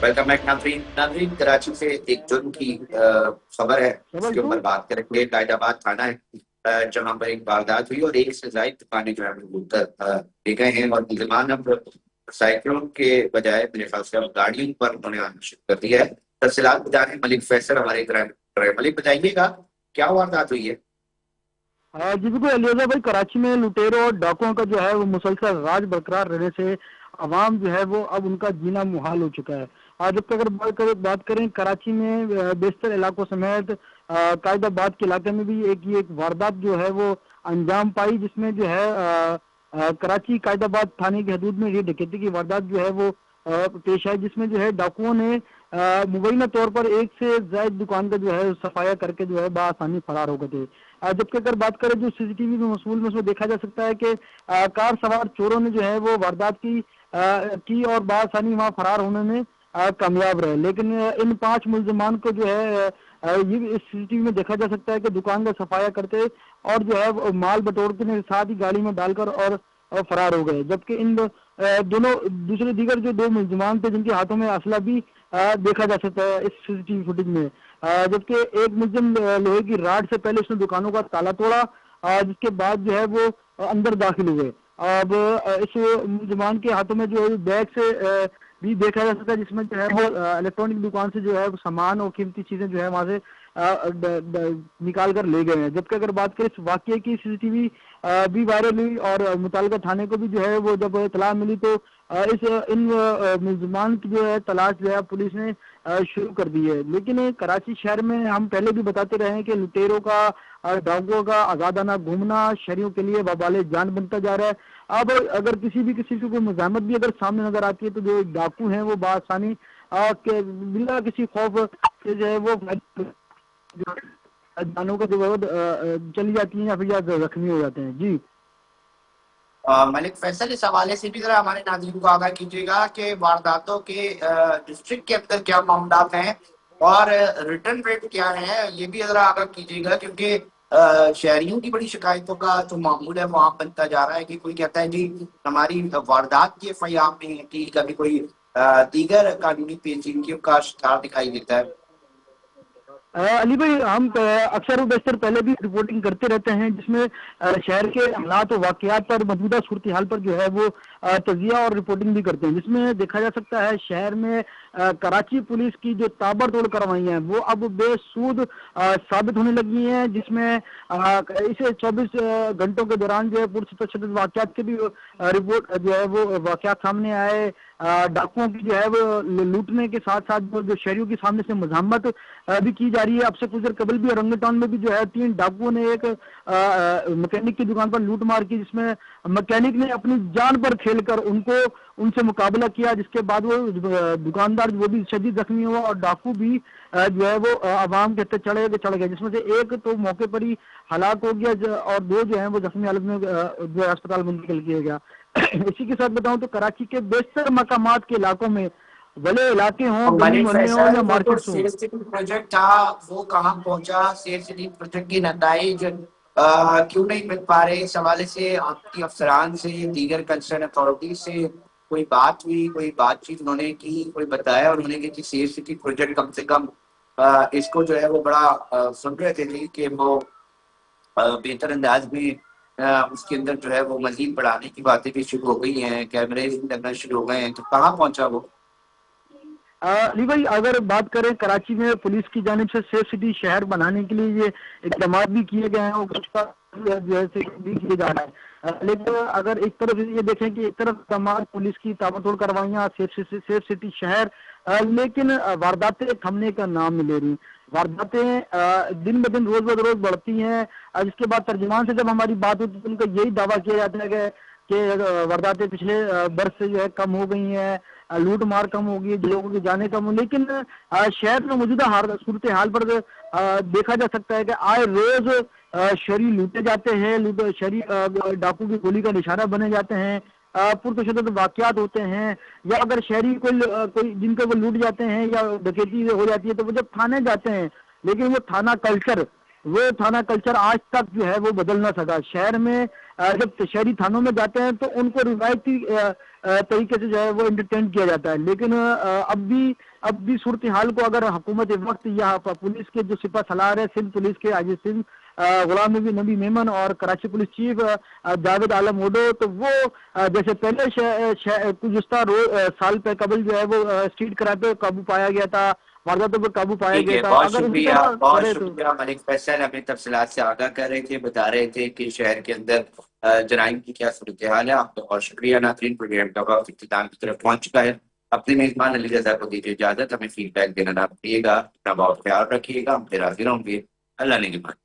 Welcome back नाजरीन। नाजरीन, कराची से एक जुर्म की खबर है, उसके ऊपर बात करेंगे। कायदाबाद थाना है जहां पर एक वारदात हुई और एक से ज्यादा दुकानें जो है लूट कर ले गए हैं और मुलजमान अब साइकिलों के बजाय मेरे ख्याल से अब गाड़ियों पर उन्होंने आना शुरू कर दिया है। तफसीलात बता रहे मलिक फैसल हमारे इधर। मलिक, बताइएगा क्या वारदात हुई है? जी बिल्कुल अलियाजा भाई, कराची में लुटेरों और डाकुओं का जो है वो मुसलसल राज बरकरार रहने से आवाम जो है वो अब उनका जीना मुहाल हो चुका है। आज जब अगर बात करें कराची में बेशतर इलाकों समेत कायदाबाद के इलाके में भी एक वारदात जो है वो अंजाम पाई, जिसमें जो है कराची कायदाबाद थाने की हदूद में ये डकैती की वारदात जो है वो पेश आई, जिसमें जो है डाकुओं ने मुबैना तौर पर एक से ज्यादा दुकान का जो है सफाया करके जो है बआसानी फरार हो गए थे। जबकि अगर बात करें जो सीसीटीवी में मसूल में, उसमें देखा जा सकता है कि कार सवार चोरों ने जो है वो वारदात की और बआसानी वहां फरार होने में कामयाब रहे। लेकिन इन 5 मुलजमान को जो है ये इस सीसीटीवी में देखा जा सकता है कि दुकान का सफाया करते और जो है माल बटोरते साथ ही गाड़ी में डालकर और फरार हो गए। जबकि इन दोनों दूसरे दीगर जो 2 मुलजमान थे जिनके हाथों में असला भी देखा जा सकता है इस सीसीटीवी फुटेज में। जबकि एक मुलजिम लोहे की राड से पहले उसने दुकानों का ताला तोड़ा, जिसके बाद जो है वो अंदर दाखिल हुए। अब इस मुलजमान के हाथों में जो है बैग से भी देखा जा सकता है, जिसमें जो है वो इलेक्ट्रॉनिक दुकान से जो है सामान और कीमती चीजें जो है वहां से निकाल कर ले गए हैं। जबकि अगर बात करें इस वाकये की, सीसीटीवी भी वायरल हुई और मुतालिका थाने को भी जो है वो जब इतला मिली तो इन मुलजमान की जो है तलाश जो है पुलिस ने शुरू कर दी है। लेकिन कराची शहर में हम पहले भी बताते रहे हैं कि लुटेरों का डाकुओं का आजादाना घूमना शहरियों के लिए वबाले जान बनता जा रहा है। अब अगर किसी की कोई मज़ाहमत भी अगर सामने नजर आती है तो जो डाकू हैं वो बआसानी के बिना किसी खौफ से जो है वो जानों का जो चली जाती है या फिर जख्मी हो जाते हैं। जी मलिक फैसल, इस हवाले से भी जरा हमारे नाज़रीन को आगाह कीजिएगा कि वारदातों के डिस्ट्रिक्ट के अंदर क्या मामला हैं और रिटर्न रेट क्या है, ये भी जरा आगाह कीजिएगा। क्योंकि शहरियों की बड़ी शिकायतों का जो मामूल है वहाँ बनता जा रहा है कि कोई कहता है जी हमारी वारदात की एफआईआर में है कि कभी कोई दीगर कानूनी पेचीदगियों का शिकार दिखाई देता है। अली भाई, हम अक्सर व बेशतर पहले भी रिपोर्टिंग करते रहते हैं, जिसमें शहर के हालात और वाकयात पर मौजूदा सूरत हाल पर जो है वो तजिया और रिपोर्टिंग भी करते हैं, जिसमें देखा जा सकता है शहर में कराची पुलिस की जो ताबड़तोड़ कार्रवाइयां हैं वो अब बेसूद साबित होने लगी हैं। जिसमें इसे 24 घंटों के दौरान जो है पुरतशद्दुद वाकयात के भी रिपोर्ट जो है वो वाकयात सामने आए। डाकुओं की जो है वो लूटने के साथ साथ जो शहरियों के सामने से मज़ाहमत भी की जा रही है। अब से कुछ देर कबल भी औरंगा टाउन में भी जो है 3 डाकुओं ने एक मैकेनिक की दुकान पर लूट मार की, जिसमें मैकेनिक ने अपनी जान पर खेलकर उनसे मुकाबला किया, जिसके बाद वो दुकानदार वो भी शदीद जख्मी हुआ और डाकू भी जो है वो आवाम के चढ़ गए, जिसमें से एक तो मौके पर ही हलाक हो गया और 2 जो है वो जख्मी हालत में जो है अस्पताल मुंतकिल किया गया। इसी के साथ बताऊं तो कराची के बेशतर मकामात के इलाकों में भले इलाके हों, गली मोहल्ले हों या मार्केट्स हों। प्रोजेक्ट था वो कहाँ पहुंचा? सेफ सिटी प्रोजेक्ट की नताइज क्यों नहीं मिल पा रहे? इस हवाले से आपकी अफसरान से, दीगर कंसर्न अथॉरिटी से कोई बात हुई, कोई बातचीत उन्होंने की, कोई बताया उन्होंने कि सेफ सिटी प्रोजेक्ट कम से कम इसको जो है वो बड़ा सुन रहे थे कि वो बेहतर अंदाज में उसके अंदर जो है वो मजीद बढ़ाने की बातें भी शुरू हो गई हैं, कैमरे लगना शुरू हो गए हैं, तो कहाँ पहुंचा वो? अली भाई, अगर बात करें कराची में पुलिस की जानिब से सेफ सिटी शहर बनाने के लिए ये इकदाम भी किए गए हैं और कुछ का जो है भी किए जा रहा है। लेकिन अगर एक तरफ ये देखें कि एक तरफ इकदाम पुलिस की ताबड़तोड़ कार्रवाइयाँ सेफ सिटी शहर, लेकिन वारदातें थमने का नाम नहीं ले रही। वारदातें दिन ब दिन रोज ब रोज बढ़ती हैं। जिसके बाद तर्जुमान से जब हमारी बात होती है तो उनका यही दावा किया जाता है कि वारदातें पिछले बरस से जो है कम हो गई हैं, लूट मार कम होगी, लोगों की जाने कम हो। लेकिन शहर में मौजूदा सूरत हाल पर देखा जा सकता है कि आए रोज शहरी लूटे जाते हैं, शहरी डाकू की गोली का निशाना बने जाते हैं, पुरतशद्दुद वाकयात होते हैं, या अगर शहरी कोई जिनके वो लूट जाते हैं या डकैती हो जाती है तो वो जब थाने जाते हैं, लेकिन वो थाना कल्चर وہ تھانہ کلچر آج تک جو ہے وہ بدل نہ سکا. شہر میں جب شہری تھانوں میں جاتے ہیں تو ان کو روایتی طریقے سے جو ہے وہ انٹرٹین کیا جاتا ہے, لیکن اب بھی صورتحال کو اگر حکومت وقت یا پولیس کے جو سپہ سالار ہے, سندھ پولیس کے عاجز سنگھ, غلام نبی میمن اور کراچی پولیس چیف جاوید عالم اوڈو, تو وہ جیسے پہلے گزشتہ سال پہ قبل جو ہے وہ اسٹریٹ کرائم پہ قابو پایا گیا تھا, وارداتوں پر قابو پایا ٹھیک گیا ہے, تھا, بہت اگر اسی شکریہ, طرح بہت کرے تو. شکریہ ملک فیصل, ہمیں تفصیلات سے آگاہ کر رہے تھے, بتا رہے تھے کہ شہر کے اندر جرائم کی کیا صورتحال ہے. آپ کا بہت شکریہ. ناظرین, پروگرام کا وقت اختتام کی طرف پہنچ چکا ہے. اپنے میزبان علی رضا کو دیجیے اجازت, ہمیں فیڈ بیک دینا نہ بھولیے گا, اپنا بہت خیال رکھیے گا, ہم پھر حاضر ہوں گے. اللہ نگہبان.